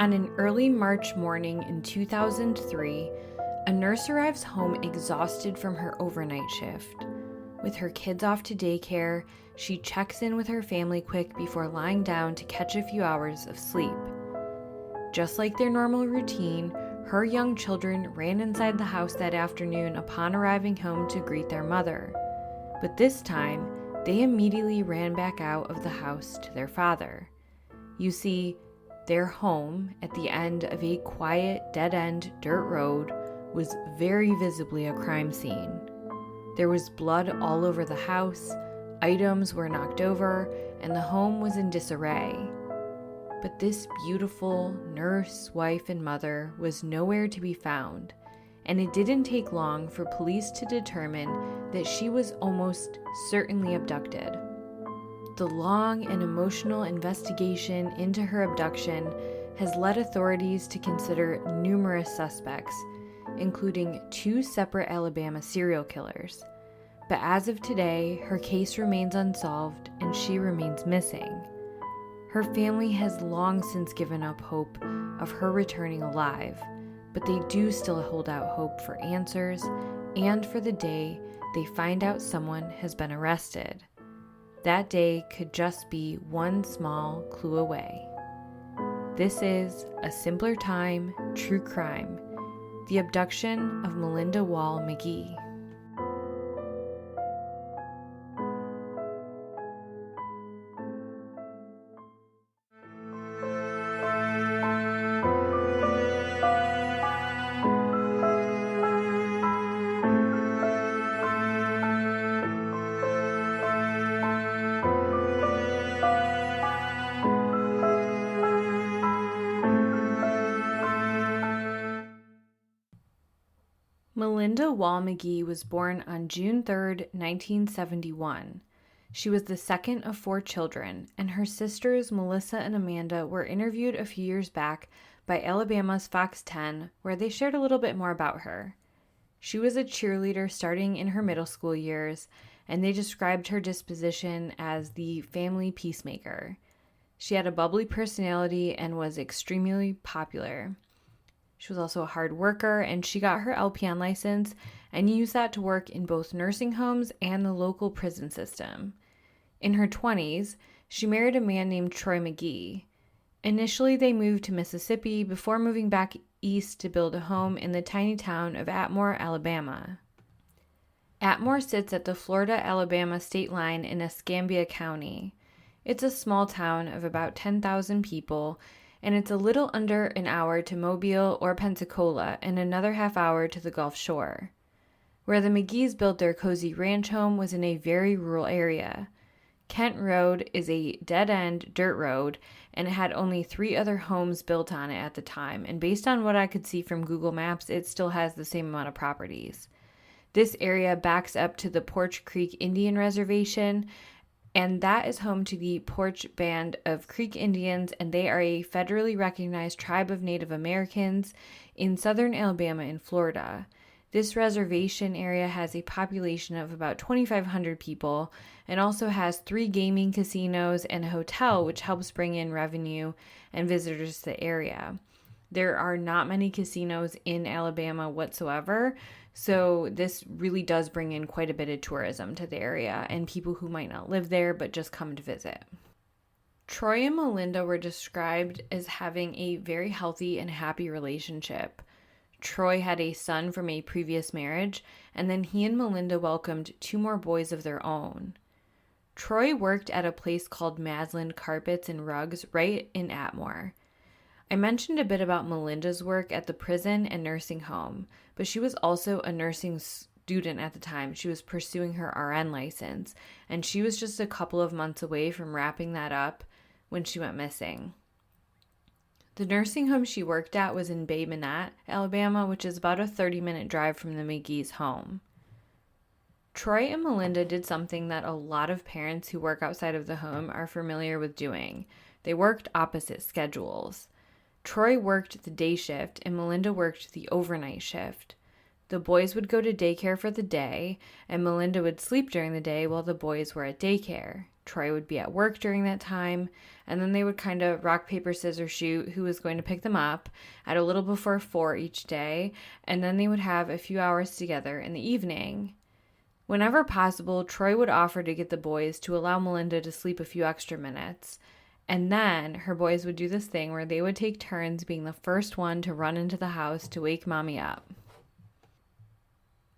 On an early March morning in 2003, a nurse arrives home exhausted from her overnight shift. With her kids off to daycare, she checks in with her family quick before lying down to catch a few hours of sleep. Just like their normal routine, her young children ran inside the house that afternoon upon arriving home to greet their mother. But this time, they immediately ran back out of the house to their father. You see, their home at the end of a quiet, dead-end dirt road was very visibly a crime scene. There was blood all over the house, items were knocked over, and the home was in disarray. But this beautiful nurse, wife, and mother was nowhere to be found, and it didn't take long for police to determine that she was almost certainly abducted. The long and emotional investigation into her abduction has led authorities to consider numerous suspects, including 2 separate Alabama serial killers. But as of today, her case remains unsolved and she remains missing. Her family has long since given up hope of her returning alive, but they do still hold out hope for answers and for the day they find out someone has been arrested. That day could just be one small clue away. This is A Simpler Time True Crime, the abduction of Melinda Wall McGhee. Melinda Wall McGhee was born on June 3, 1971. She was the second of 4 children, and her sisters Melissa and Amanda were interviewed a few years back by Alabama's Fox 10, where they shared a little bit more about her. She was a cheerleader starting in her middle school years, and they described her disposition as the family peacemaker. She had a bubbly personality and was extremely popular. She was also a hard worker, and she got her LPN license and used that to work in both nursing homes and the local prison system. In her 20s, she married a man named Troy McGhee. Initially, they moved to Mississippi before moving back east to build a home in the tiny town of Atmore, Alabama. Atmore sits at the Florida-Alabama state line in Escambia County. It's a small town of about 10,000 people, and it's a little under an hour to Mobile or Pensacola and another half hour to the Gulf Shore. Where the McGhees built their cozy ranch home was in a very rural area. Kent Road is a dead-end dirt road, and it had only 3 other homes built on it at the time, and based on what I could see from Google Maps, it still has the same amount of properties. This area backs up to the Porch Creek Indian Reservation, and that is home to the Porch Band of Creek Indians, and they are a federally recognized tribe of Native Americans in southern Alabama and Florida. This reservation area has a population of about 2,500 people and also has 3 gaming casinos and a hotel, which helps bring in revenue and visitors to the area. There are not many casinos in Alabama whatsoever, so this really does bring in quite a bit of tourism to the area and people who might not live there but just come to visit. Troy and Melinda were described as having a very healthy and happy relationship. Troy had a son from a previous marriage, and then he and Melinda welcomed 2 more boys of their own. Troy worked at a place called Maslin Carpets and Rugs right in Atmore. I mentioned a bit about Melinda's work at the prison and nursing home, but she was also a nursing student at the time. She was pursuing her RN license, and she was just a couple of months away from wrapping that up when she went missing. The nursing home she worked at was in Bay Minette, Alabama, which is about a 30-minute drive from the McGhee's home. Troy and Melinda did something that a lot of parents who work outside of the home are familiar with doing. They worked opposite schedules. Troy worked the day shift and Melinda worked the overnight shift. The boys would go to daycare for the day, and Melinda would sleep during the day while the boys were at daycare. Troy would be at work during that time, and then they would kind of rock, paper, scissors, shoot who was going to pick them up at a little before 4 each day, and then they would have a few hours together in the evening. Whenever possible, Troy would offer to get the boys to allow Melinda to sleep a few extra minutes. And then her boys would do this thing where they would take turns being the first one to run into the house to wake mommy up.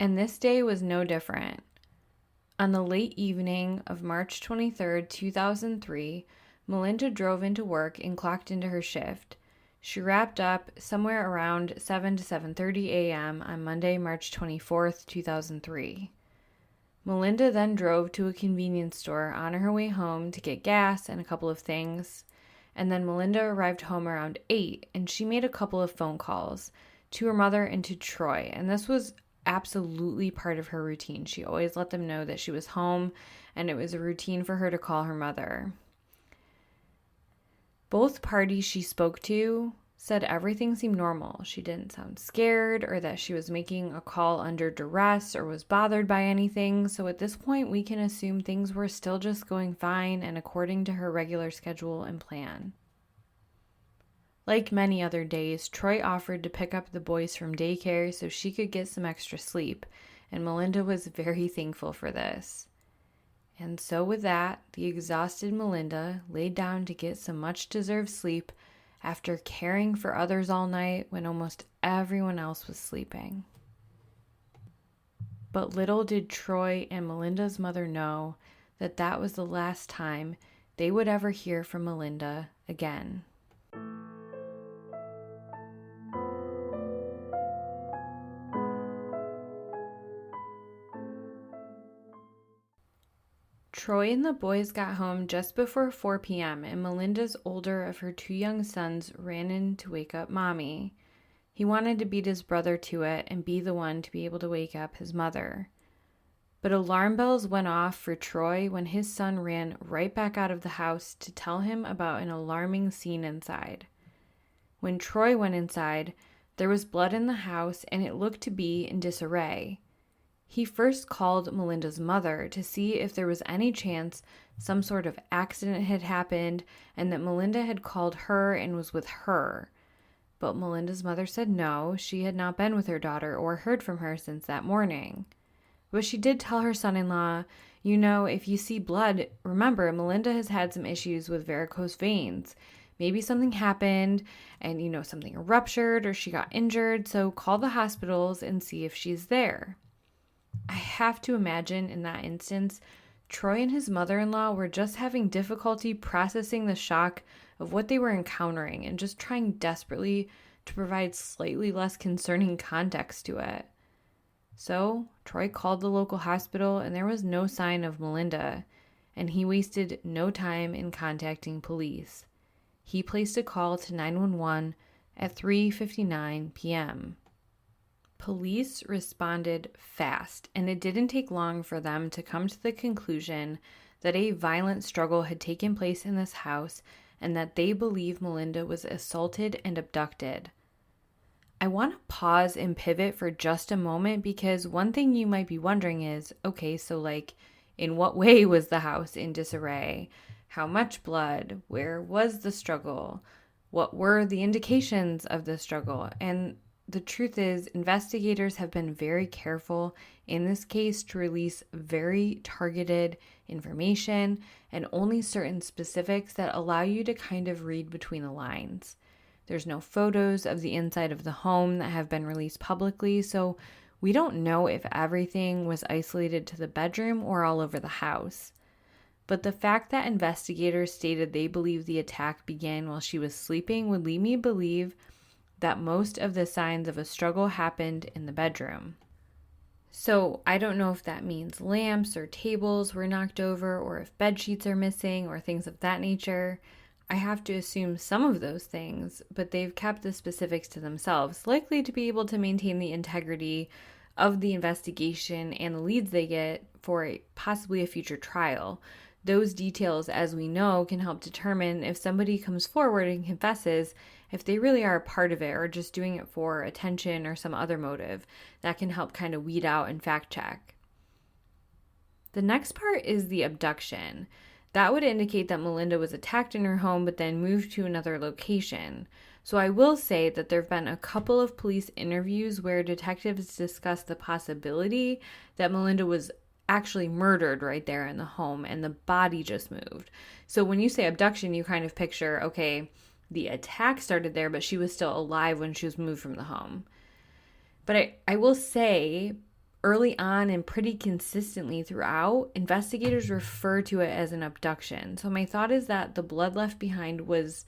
And this day was no different. On the late evening of March 23rd, 2003, Melinda drove into work and clocked into her shift. She wrapped up somewhere around 7 to 7:30 a.m. on Monday, March 24th, 2003. Melinda then drove to a convenience store on her way home to get gas and a couple of things. And then Melinda arrived home around 8, and she made a couple of phone calls to her mother and to Troy. And this was absolutely part of her routine. She always let them know that she was home, and it was a routine for her to call her mother. Both parties she spoke to said everything seemed normal. She didn't sound scared or that she was making a call under duress or was bothered by anything. So at this point, we can assume things were still just going fine and according to her regular schedule and plan. Like many other days, Troy offered to pick up the boys from daycare so she could get some extra sleep, and Melinda was very thankful for this. And so with that, the exhausted Melinda laid down to get some much-deserved sleep after caring for others all night when almost everyone else was sleeping. But little did Troy and Melinda's mother know that that was the last time they would ever hear from Melinda again. Troy and the boys got home just before 4 p.m., and Melinda's older of her 2 young sons ran in to wake up Mommy. He wanted to beat his brother to it and be the one to be able to wake up his mother. But alarm bells went off for Troy when his son ran right back out of the house to tell him about an alarming scene inside. When Troy went inside, there was blood in the house and it looked to be in disarray. He first called Melinda's mother to see if there was any chance some sort of accident had happened and that Melinda had called her and was with her. But Melinda's mother said no, she had not been with her daughter or heard from her since that morning. But she did tell her son-in-law, if you see blood, remember Melinda has had some issues with varicose veins. Maybe something happened and, something ruptured or she got injured, so call the hospitals and see if she's there. I have to imagine in that instance, Troy and his mother-in-law were just having difficulty processing the shock of what they were encountering and just trying desperately to provide slightly less concerning context to it. So, Troy called the local hospital and there was no sign of Melinda, and he wasted no time in contacting police. He placed a call to 911 at 3:59 p.m. Police responded fast, and it didn't take long for them to come to the conclusion that a violent struggle had taken place in this house and that they believe Melinda was assaulted and abducted. I want to pause and pivot for just a moment because one thing you might be wondering is, okay, so in what way was the house in disarray? How much blood? Where was the struggle? What were the indications of the struggle? And the truth is, investigators have been very careful in this case to release very targeted information and only certain specifics that allow you to kind of read between the lines. There's no photos of the inside of the home that have been released publicly, so we don't know if everything was isolated to the bedroom or all over the house. But the fact that investigators stated they believe the attack began while she was sleeping would lead me to believe that most of the signs of a struggle happened in the bedroom. So I don't know if that means lamps or tables were knocked over or if bed sheets are missing or things of that nature. I have to assume some of those things, but they've kept the specifics to themselves, likely to be able to maintain the integrity of the investigation and the leads they get for possibly a future trial. Those details, as we know, can help determine if somebody comes forward and confesses if they really are a part of it or just doing it for attention or some other motive, that can help kind of weed out and fact check. The next part is the abduction. That would indicate that Melinda was attacked in her home but then moved to another location. So I will say that there have been a couple of police interviews where detectives discussed the possibility that Melinda was actually murdered right there in the home and the body just moved. So when you say abduction, you kind of picture, okay, the attack started there, but she was still alive when she was moved from the home. But I will say, early on and pretty consistently throughout, investigators refer to it as an abduction. So my thought is that the blood left behind was,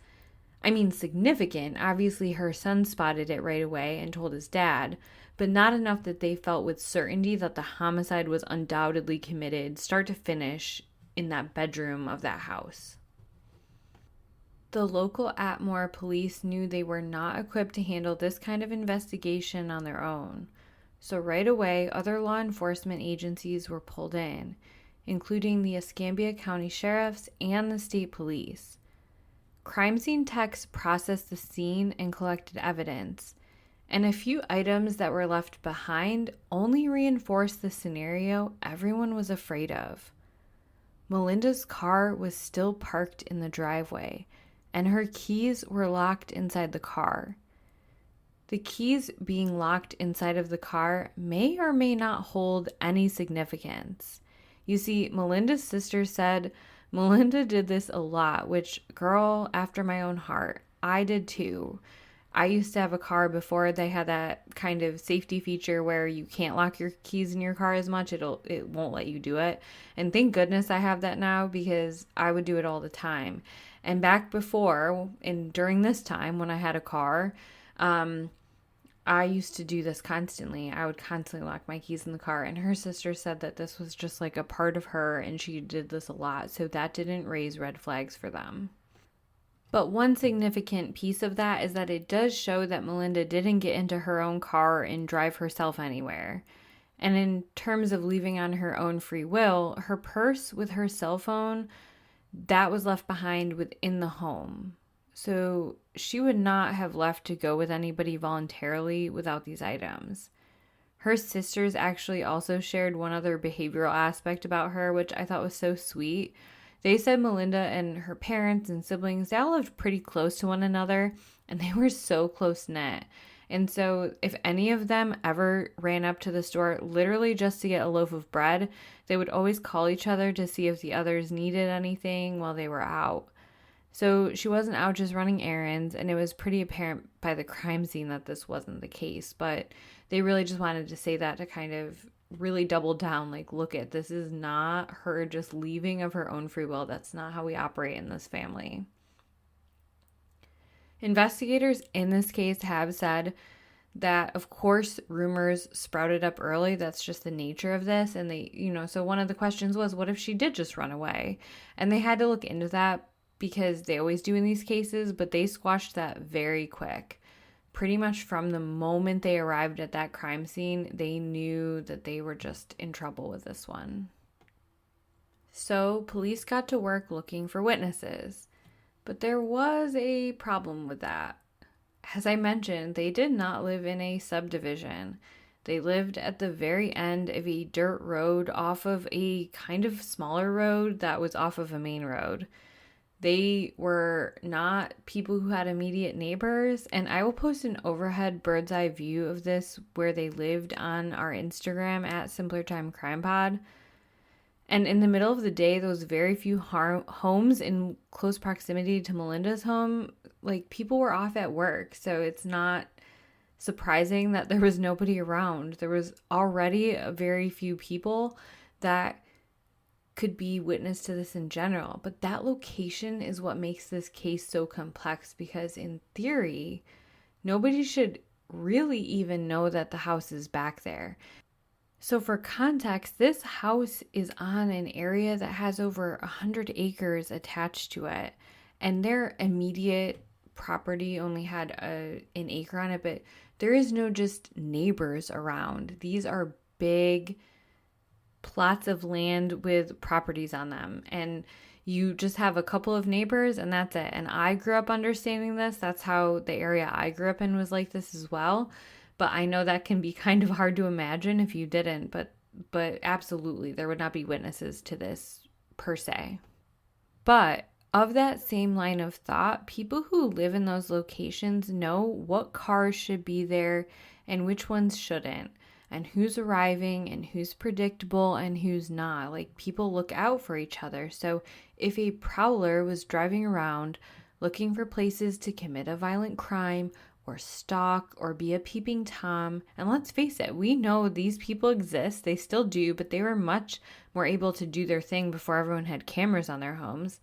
significant. Obviously, her son spotted it right away and told his dad, but not enough that they felt with certainty that the homicide was undoubtedly committed, start to finish, in that bedroom of that house. The local Atmore police knew they were not equipped to handle this kind of investigation on their own. So right away, other law enforcement agencies were pulled in, including the Escambia County Sheriffs and the state police. Crime scene techs processed the scene and collected evidence, and a few items that were left behind only reinforced the scenario everyone was afraid of. Melinda's car was still parked in the driveway, and her keys were locked inside the car. The keys being locked inside of the car may or may not hold any significance. You see, Melinda's sister said Melinda did this a lot, which, girl, after my own heart. I did too. I used to have a car before they had that kind of safety feature where you can't lock your keys in your car as much. It won't let you do it. And thank goodness I have that now, because I would do it all the time. And back before and during this time when I had a car, I used to do this constantly. I would constantly lock my keys in the car, and her sister said that this was just like a part of her and she did this a lot, so that didn't raise red flags for them. But one significant piece of that is that it does show that Melinda didn't get into her own car and drive herself anywhere. And in terms of leaving on her own free will, her purse with her cell phone, that was left behind within the home. So she would not have left to go with anybody voluntarily without these items. Her sisters actually also shared one other behavioral aspect about her, which I thought was so sweet. They said Melinda and her parents and siblings, they all lived pretty close to one another, and they were so close-knit. And so if any of them ever ran up to the store literally just to get a loaf of bread, they would always call each other to see if the others needed anything while they were out. So she wasn't out just running errands, and it was pretty apparent by the crime scene that this wasn't the case, but they really just wanted to say that to kind of really double down, like, look at, this is not her just leaving of her own free will. That's not how we operate in this family. Investigators in this case have said that, of course, rumors sprouted up early. That's just the nature of this. And they, so one of the questions was, what if she did just run away? And they had to look into that, because they always do in these cases, but they squashed that very quick. Pretty much from the moment they arrived at that crime scene, they knew that they were just in trouble with this one. So police got to work looking for witnesses, but there was a problem with that. As I mentioned, they did not live in a subdivision. They lived at the very end of a dirt road off of a kind of smaller road that was off of a main road. They were not people who had immediate neighbors, and I will post an overhead bird's eye view of this where they lived on our Instagram at SimplerTimeCrimePod. And in the middle of the day, those very few homes in close proximity to Melinda's home, like, people were off at work, so it's not surprising that there was nobody around. There was already a very few people that could be witness to this in general, but that location is what makes this case so complex, because in theory, nobody should really even know that the house is back there. So for context, this house is on an area that has over 100 acres attached to it, and their immediate property only had an acre on it, but there is no just neighbors around. These are big plots of land with properties on them. And You just have a couple of neighbors and that's it. And I grew up understanding this. That's how the area I grew up in was like this as well. But I know that can be kind of hard to imagine if you didn't. But absolutely, there would not be witnesses to this per se. But of that same line of thought, people who live in those locations know what cars should be there and which ones shouldn't, and who's arriving and who's predictable and who's not. Like, people look out for each other. So if a prowler was driving around looking for places to commit a violent crime or stalk or be a peeping Tom, and let's face it, we know these people exist, they still do, but they were much more able to do their thing before everyone had cameras on their homes.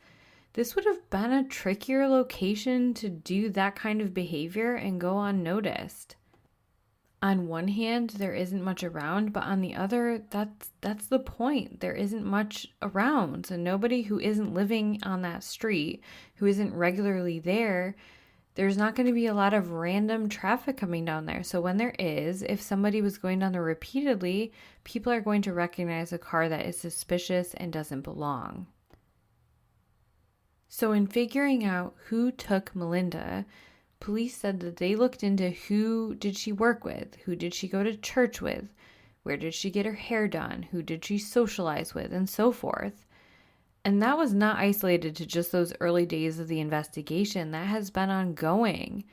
This would have been a trickier location to do that kind of behavior and go unnoticed. On one hand, there isn't much around, but on the other, that's the point. There isn't much around. So nobody who isn't living on that street, who isn't regularly there, there's not going to be a lot of random traffic coming down there. So when there is, if somebody was going down there repeatedly, people are going to recognize a car that is suspicious and doesn't belong. So in figuring out who took Melinda, police said that they looked into who did she work with, who did she go to church with, where did she get her hair done, who did she socialize with, and so forth. And that was not isolated to just those early days of the investigation. That has been ongoing.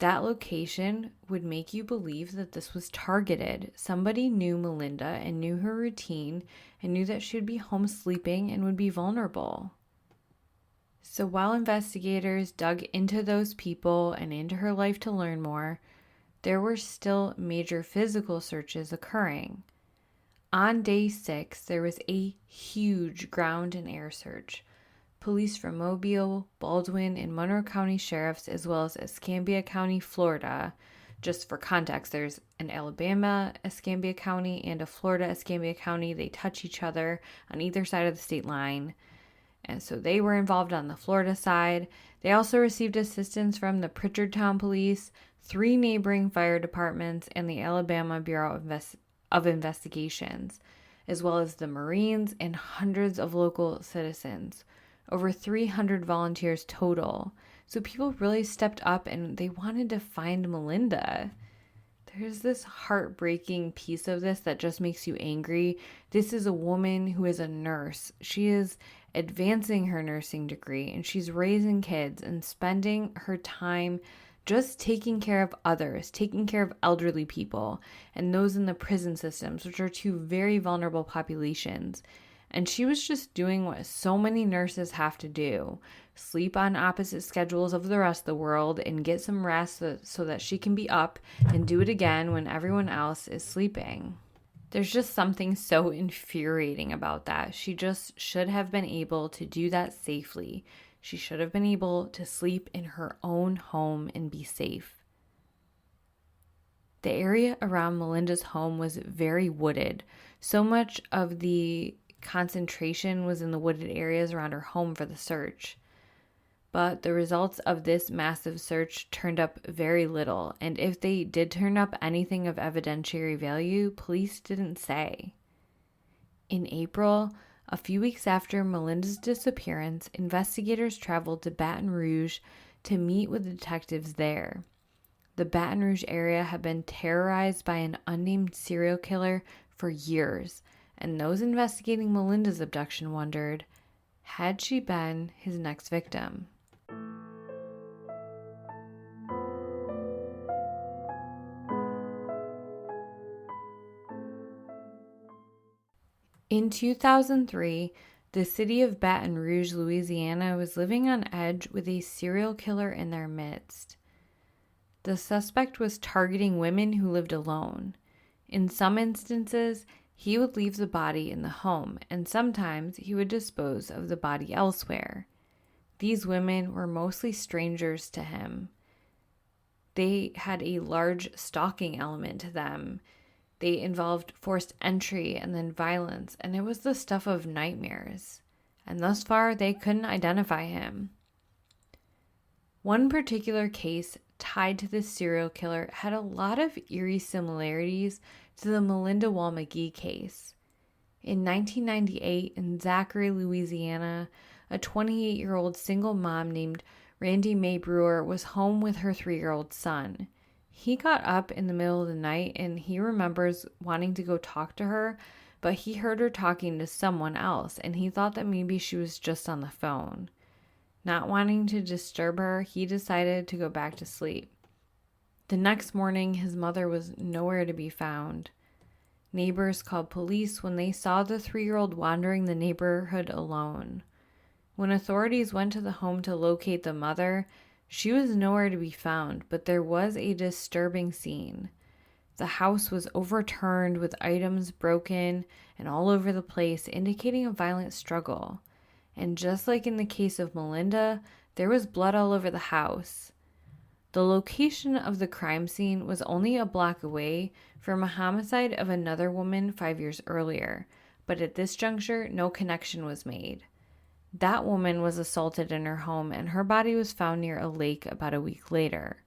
That location would make you believe that this was targeted. Somebody knew Melinda and knew her routine and knew that she would be home sleeping and would be vulnerable. So while investigators dug into those people and into her life to learn more, there were still major physical searches occurring. On day 6, there was a huge ground and air search. Police from Mobile, Baldwin, and Monroe County sheriffs, as well as Escambia County, Florida. Just for context, there's an Alabama Escambia County and a Florida Escambia County. They touch each other on either side of the state line. And so they were involved on the Florida side. They also received assistance from the Pritchardtown Police, 3 neighboring fire departments, and the Alabama Bureau of Investigations, as well as the Marines and hundreds of local citizens. Over 300 volunteers total. So people really stepped up and they wanted to find Melinda. There's this heartbreaking piece of this that just makes you angry. This is a woman who is a nurse. She is advancing her nursing degree and she's raising kids and spending her time just taking care of others, taking care of elderly people and those in the prison systems, which are 2 very vulnerable populations. And she was just doing what so many nurses have to do, sleep on opposite schedules of the rest of the world and get some rest so that she can be up and do it again when everyone else is sleeping. There's just something so infuriating about that. She just should have been able to do that safely. She should have been able to sleep in her own home and be safe. The area around Melinda's home was very wooded. So much of the concentration was in the wooded areas around her home for the search. But the results of this massive search turned up very little, and if they did turn up anything of evidentiary value, police didn't say. In April, a few weeks after Melinda's disappearance, investigators traveled to Baton Rouge to meet with detectives there. The Baton Rouge area had been terrorized by an unnamed serial killer for years, and those investigating Melinda's abduction wondered, had she been his next victim? In 2003, the city of Baton Rouge, Louisiana, was living on edge with a serial killer in their midst. The suspect was targeting women who lived alone. In some instances, he would leave the body in the home, and sometimes he would dispose of the body elsewhere. These women were mostly strangers to him. They had a large stalking element to them. They involved forced entry and then violence, and it was the stuff of nightmares. And thus far, they couldn't identify him. One particular case tied to this serial killer had a lot of eerie similarities to the Melinda McGhee case. In 1998, in Zachary, Louisiana, a 28-year-old single mom named Randy Mae Brewer was home with her 3-year-old son. He got up in the middle of the night and he remembers wanting to go talk to her, but he heard her talking to someone else and he thought that maybe she was just on the phone. Not wanting to disturb her, he decided to go back to sleep. The next morning, his mother was nowhere to be found. Neighbors called police when they saw the 3-year-old wandering the neighborhood alone. When authorities went to the home to locate the mother, she was nowhere to be found, but there was a disturbing scene. The house was overturned with items broken and all over the place, indicating a violent struggle. And just like in the case of Melinda, there was blood all over the house. The location of the crime scene was only a block away from a homicide of another woman 5 years earlier, but at this juncture, no connection was made. That woman was assaulted in her home and her body was found near a lake about a week later.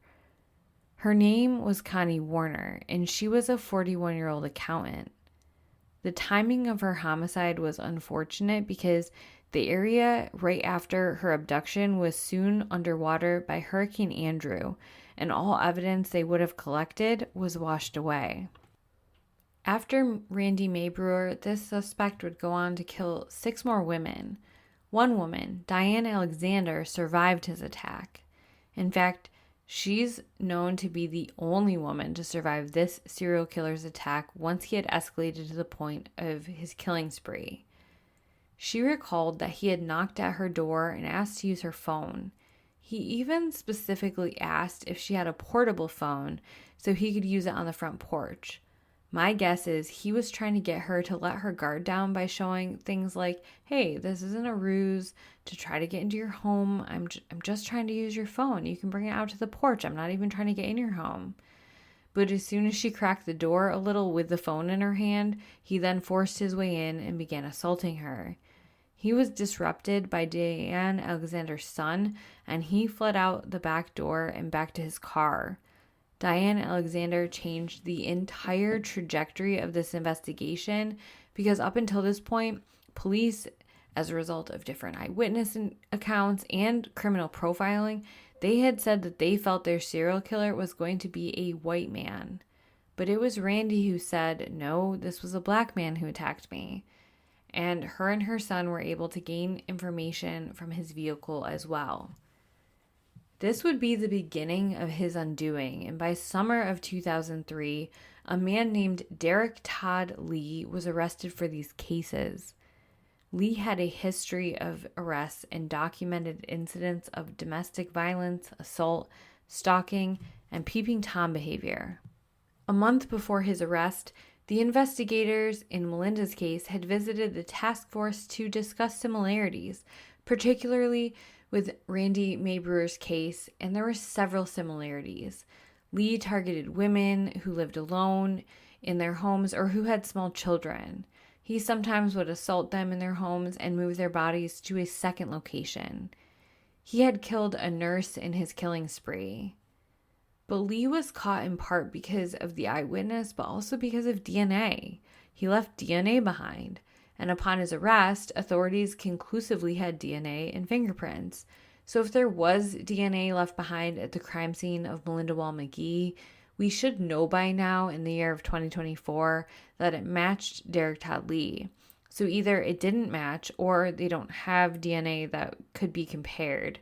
Her name was Connie Warner, and she was a 41-year-old accountant. The timing of her homicide was unfortunate because the area right after her abduction was soon underwater by Hurricane Andrew, and all evidence they would have collected was washed away. After Randy Mae Brewer, this suspect would go on to kill 6 more women. One woman, Diane Alexander, survived his attack. In fact, she's known to be the only woman to survive this serial killer's attack once he had escalated to the point of his killing spree. She recalled that he had knocked at her door and asked to use her phone. He even specifically asked if she had a portable phone so he could use it on the front porch. My guess is he was trying to get her to let her guard down by showing things like, hey, this isn't a ruse to try to get into your home. I'm just trying to use your phone. You can bring it out to the porch. I'm not even trying to get in your home. But as soon as she cracked the door a little with the phone in her hand, he then forced his way in and began assaulting her. He was disrupted by Diane Alexander's son, and he fled out the back door and back to his car. Diane Alexander changed the entire trajectory of this investigation because up until this point, police, as a result of different eyewitness accounts and criminal profiling, they had said that they felt their serial killer was going to be a white man. But it was Randy who said, no, this was a black man who attacked me. And her son were able to gain information from his vehicle as well. This would be the beginning of his undoing, and by summer of 2003, a man named Derek Todd Lee was arrested for these cases. Lee had a history of arrests and documented incidents of domestic violence, assault, stalking, and peeping Tom behavior. A month before his arrest, the investigators in Melinda's case had visited the task force to discuss similarities, particularly with Randy Mae Brewer's case, and there were several similarities. Lee targeted women who lived alone in their homes or who had small children. He sometimes would assault them in their homes and move their bodies to a second location. He had killed a nurse in his killing spree. But Lee was caught in part because of the eyewitness, but also because of DNA. He left DNA behind. And upon his arrest, authorities conclusively had DNA and fingerprints. So if there was DNA left behind at the crime scene of Melinda McGhee, we should know by now in the year of 2024 that it matched Derek Todd Lee. So either it didn't match or they don't have DNA that could be compared.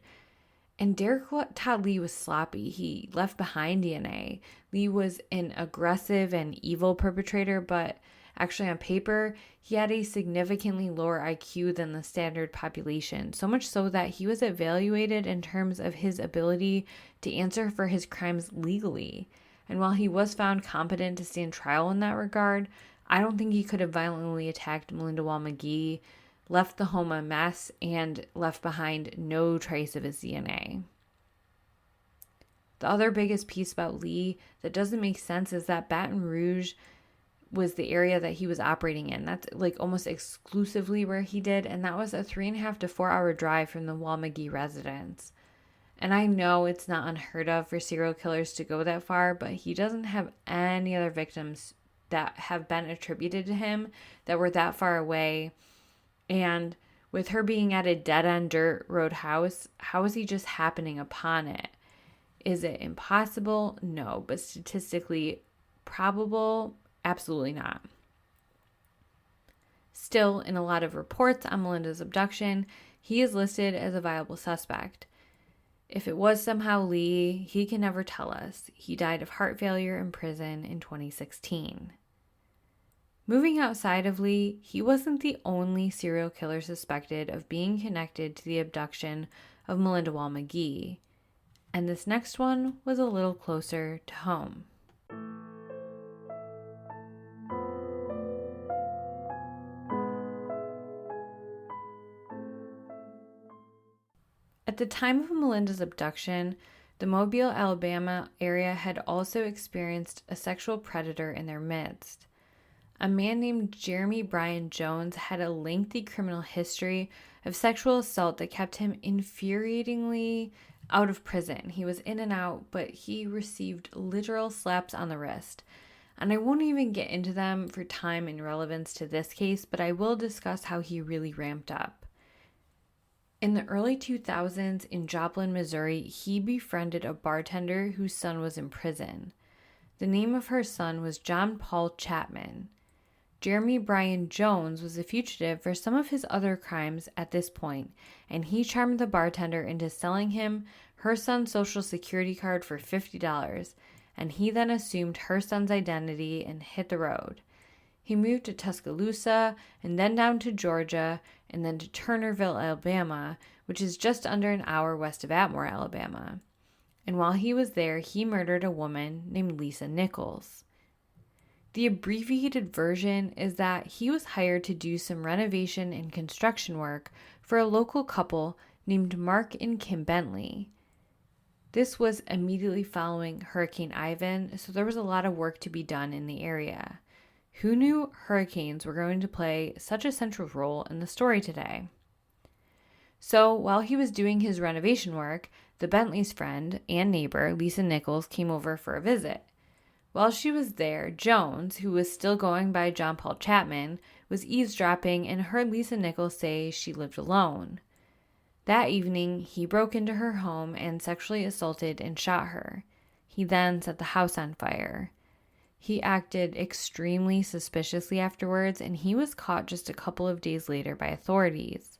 And Derek Todd Lee was sloppy. He left behind DNA. Lee was an aggressive and evil perpetrator, but actually, on paper, he had a significantly lower IQ than the standard population, so much so that he was evaluated in terms of his ability to answer for his crimes legally. And while he was found competent to stand trial in that regard, I don't think he could have violently attacked Melinda McGhee, left the home a mess, and left behind no trace of his DNA. The other biggest piece about Lee that doesn't make sense is that Baton Rouge was the area that he was operating in. That's like almost exclusively where he did, and that was a 3.5 to 4 hour drive from the McGhee residence. And I know it's not unheard of for serial killers to go that far, but he doesn't have any other victims that have been attributed to him that were that far away. And With her being at a dead-end dirt road house, how is he just happening upon it? Is it impossible? No, but statistically probable? Absolutely not. Still, in a lot of reports on Melinda's abduction, he is listed as a viable suspect. If it was somehow Lee, he can never tell us. He died of heart failure in prison in 2016. Moving outside of Lee, he wasn't the only serial killer suspected of being connected to the abduction of Melinda McGhee. And this next one was a little closer to home. At the time of Melinda's abduction, the Mobile, Alabama area had also experienced a sexual predator in their midst. A man named Jeremy Brian Jones had a lengthy criminal history of sexual assault that kept him infuriatingly out of prison. He was in and out, but he received literal slaps on the wrist. And I won't even get into them for time and relevance to this case, but I will discuss how he really ramped up. In the early 2000s in Joplin, Missouri, he befriended a bartender whose son was in prison. The name of her son was John Paul Chapman. Jeremy Brian Jones was a fugitive for some of his other crimes at this point, and he charmed the bartender into selling him her son's social security card for $50, and he then assumed her son's identity and hit the road. He moved to Tuscaloosa, and then down to Georgia, and then to Turnerville, Alabama, which is just under an hour west of Atmore, Alabama. And while he was there, he murdered a woman named Lisa Nichols. The abbreviated version is that he was hired to do some renovation and construction work for a local couple named Mark and Kim Bentley. This was immediately following Hurricane Ivan, so there was a lot of work to be done in the area. Who knew hurricanes were going to play such a central role in the story today? So while he was doing his renovation work, the Bentley's friend and neighbor, Lisa Nichols, came over for a visit. While she was there, Jones, who was still going by John Paul Chapman, was eavesdropping and heard Lisa Nichols say she lived alone. That evening, he broke into her home and sexually assaulted and shot her. He then set the house on fire. He acted extremely suspiciously afterwards, and he was caught just a couple of days later by authorities.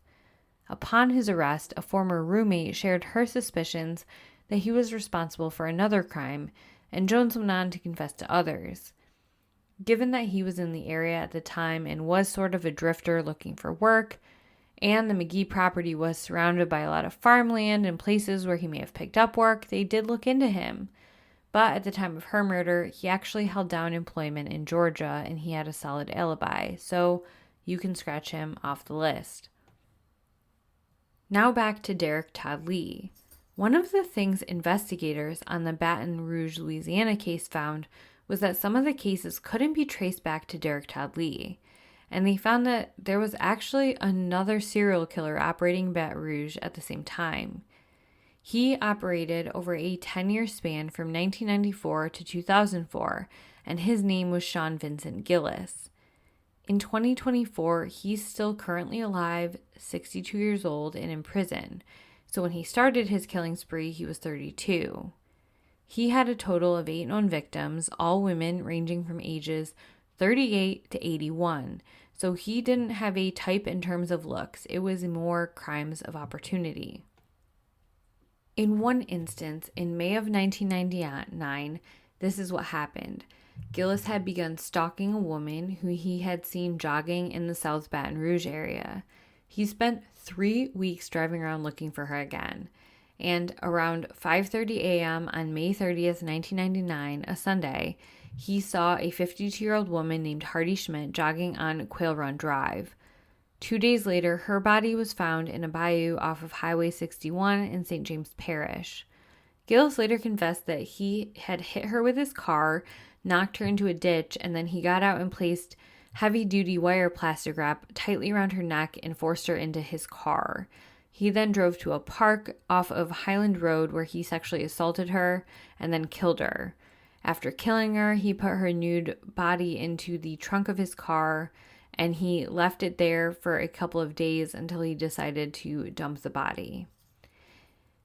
Upon his arrest, a former roommate shared her suspicions that he was responsible for another crime, and Jones went on to confess to others. Given that he was in the area at the time and was sort of a drifter looking for work, and the McGhee property was surrounded by a lot of farmland and places where he may have picked up work, they did look into him. But at the time of her murder, he actually held down employment in Georgia and he had a solid alibi, so you can scratch him off the list. Now back to Derek Todd Lee. One of the things investigators on the Baton Rouge, Louisiana case found was that some of the cases couldn't be traced back to Derek Todd Lee, and they found that there was actually another serial killer operating in Baton Rouge at the same time. He operated over a 10-year span from 1994 to 2004, and his name was Sean Vincent Gillis. In 2024, he's still currently alive, 62 years old, and in prison. So when he started his killing spree, he was 32. He had a total of 8 known victims, all women ranging from ages 38 to 81. So he didn't have a type in terms of looks. It was more crimes of opportunity. In one instance, in May of 1999, this is what happened. Gillis had begun stalking a woman who he had seen jogging in the South Baton Rouge area. He spent 3 weeks driving around looking for her again. And around 5:30 a.m. on May 30th, 1999, a Sunday, he saw a 52-year-old woman named Hardy Schmidt jogging on Quail Run Drive. 2 days later, her body was found in a bayou off of Highway 61 in St. James Parish. Gillis later confessed that he had hit her with his car, knocked her into a ditch, and then he got out and placed heavy-duty wire plastic wrap tightly around her neck and forced her into his car. He then drove to a park off of Highland Road where he sexually assaulted her and then killed her. After killing her, he put her nude body into the trunk of his car and he left it there for a couple of days until he decided to dump the body.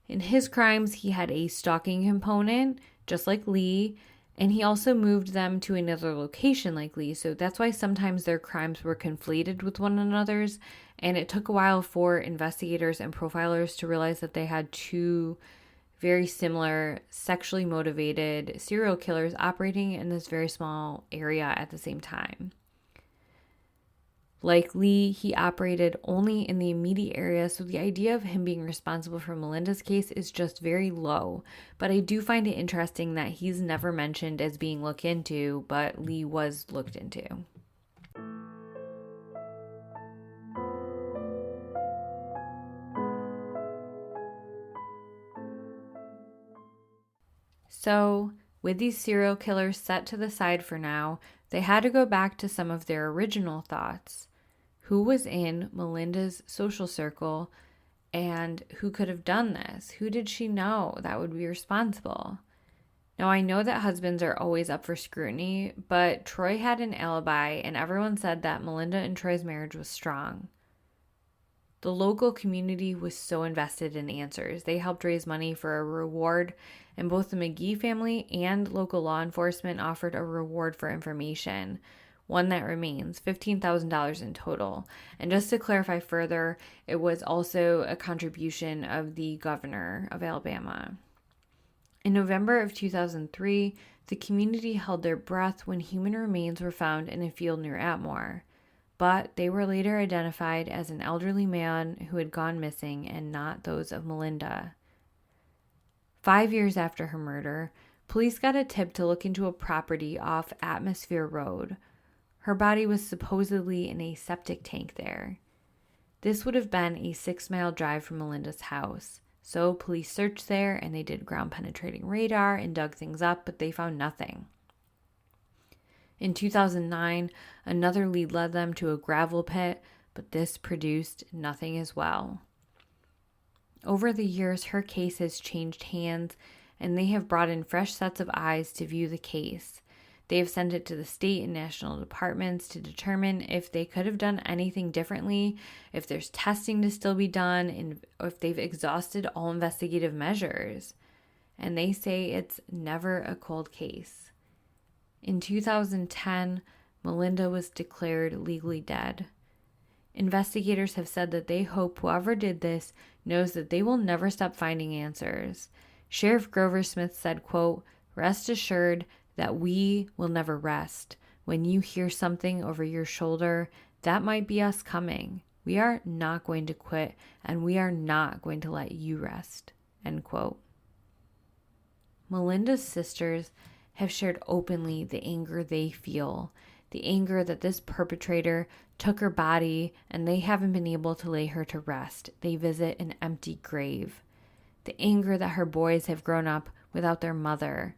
In his crimes, he had a stalking component, just like Lee, and he also moved them to another location like Lee, so that's why sometimes their crimes were conflated with one another's, and it took a while for investigators and profilers to realize that they had two very similar sexually motivated serial killers operating in this very small area at the same time. Like Lee, he operated only in the immediate area, so the idea of him being responsible for Melinda's case is just very low. But I do find it interesting that he's never mentioned as being looked into, but Lee was looked into. So, with these serial killers set to the side for now, they had to go back to some of their original thoughts. Who was in Melinda's social circle and who could have done this? Who did she know that would be responsible? Now, I know that husbands are always up for scrutiny, but Troy had an alibi and everyone said that Melinda and Troy's marriage was strong. The local community was so invested in answers. They helped raise money for a reward, and both the McGhee family and local law enforcement offered a reward for information. One that remains, $15,000 in total. And just to clarify further, it was also a contribution of the governor of Alabama. In November of 2003, the community held their breath when human remains were found in a field near Atmore. But they were later identified as an elderly man who had gone missing and not those of Melinda. 5 years after her murder, police got a tip to look into a property off Atmosphere Road. Her body was supposedly in a septic tank there. This would have been a 6-mile drive from Melinda's house. So police searched there and they did ground penetrating radar and dug things up, but they found nothing. In 2009, another lead led them to a gravel pit, but this produced nothing as well. Over the years, her case has changed hands and they have brought in fresh sets of eyes to view the case. They have sent it to the state and national departments to determine if they could have done anything differently, if there's testing to still be done, and if they've exhausted all investigative measures. And they say it's never a cold case. In 2010, Melinda was declared legally dead. Investigators have said that they hope whoever did this knows that they will never stop finding answers. Sheriff Grover Smith said, quote, "Rest assured that we will never rest. When you hear something over your shoulder, that might be us coming. We are not going to quit, and we are not going to let you rest." End quote. Melinda's sisters have shared openly the anger they feel, the anger that this perpetrator took her body and they haven't been able to lay her to rest. They visit an empty grave. The anger that her boys have grown up without their mother,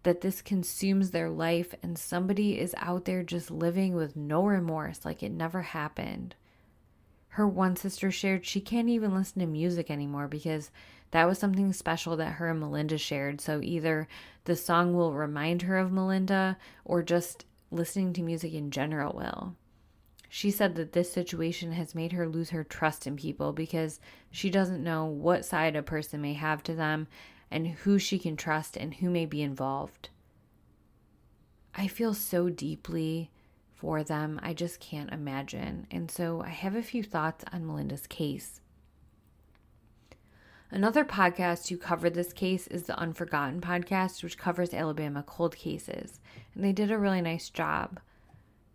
that this consumes their life and somebody is out there just living with no remorse like it never happened. Her one sister shared she can't even listen to music anymore because that was something special that her and Melinda shared. So either the song will remind her of Melinda or just listening to music in general will. She said that this situation has made her lose her trust in people because she doesn't know what side a person may have to them and who she can trust and who may be involved. I feel so deeply for them, I just can't imagine. And so I have a few thoughts on Melinda's case. Another podcast who covered this case is the Unforgotten podcast, which covers Alabama cold cases, and they did a really nice job.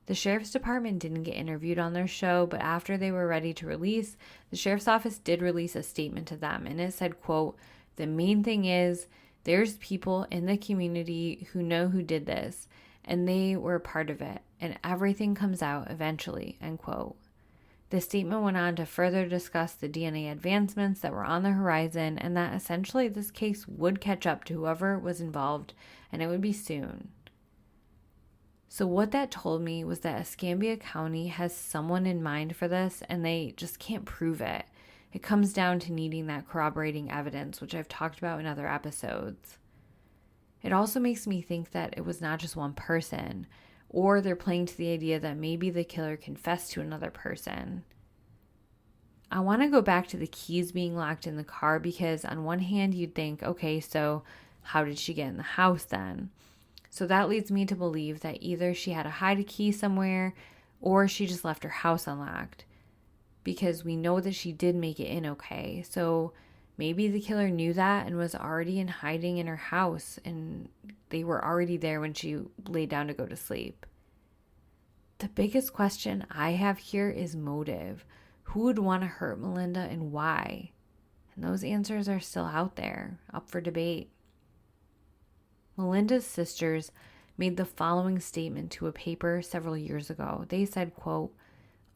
The sheriff's department didn't get interviewed on their show, but after they were ready to release, the sheriff's office did release a statement to them, and it said, quote, "The main thing is there's people in the community who know who did this, and they were a part of it, and everything comes out eventually," end quote. The statement went on to further discuss the DNA advancements that were on the horizon and that essentially this case would catch up to whoever was involved, and it would be soon. So what that told me was that Escambia County has someone in mind for this, and they just can't prove it. It comes down to needing that corroborating evidence, which I've talked about in other episodes. It also makes me think that it was not just one person. or they're playing to the idea that maybe the killer confessed to another person. I want to go back to the keys being locked in the car because on one hand you'd think, okay, so how did she get in the house then? So that leads me to believe that either she had to hide a key somewhere or she just left her house unlocked, because we know that she did make it in okay. So maybe the killer knew that and was already in hiding in her house and they were already there when she laid down to go to sleep. The biggest question I have here is motive. Who would want to hurt Melinda and why? And those answers are still out there, up for debate. Melinda's sisters made the following statement to a paper several years ago. They said, quote,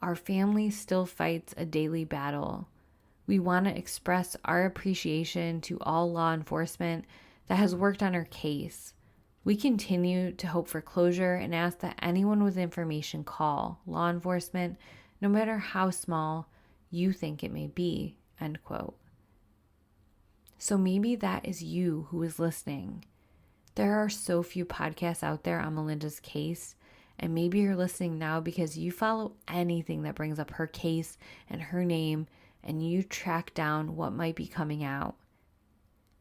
"Our family still fights a daily battle. We want to express our appreciation to all law enforcement that has worked on our case. We continue to hope for closure and ask that anyone with information call law enforcement, no matter how small you think it may be," end quote. So maybe that is you who is listening. There are so few podcasts out there on Melinda's case, and maybe you're listening now because you follow anything that brings up her case and her name, and you track down what might be coming out.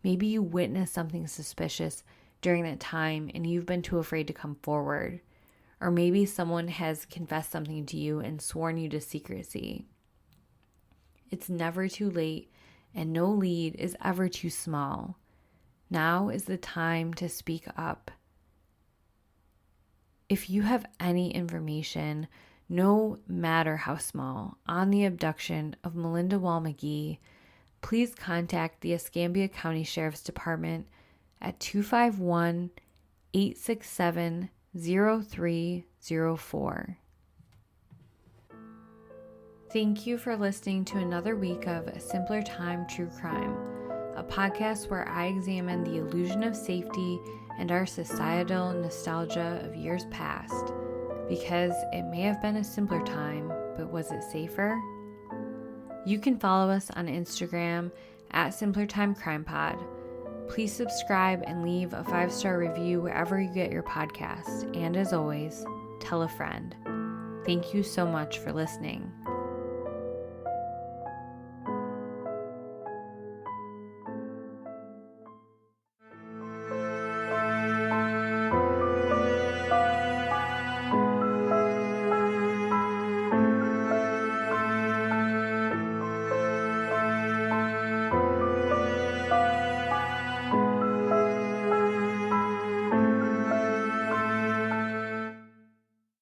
Maybe you witnessed something suspicious during that time and you've been too afraid to come forward. Or maybe someone has confessed something to you and sworn you to secrecy. It's never too late, and no lead is ever too small. Now is the time to speak up. If you have any information, no matter how small, on the abduction of Melinda McGhee, please contact the Escambia County Sheriff's Department at 251-867-0304. Thank you for listening to another week of Simpler Time True Crime, a podcast where I examine the illusion of safety and our societal nostalgia of years past, because it may have been a simpler time, but was it safer? You can follow us on Instagram at Simpler Time Crime Pod. Please subscribe and leave a 5-star review wherever you get your podcast. And as always, tell a friend. Thank you so much for listening.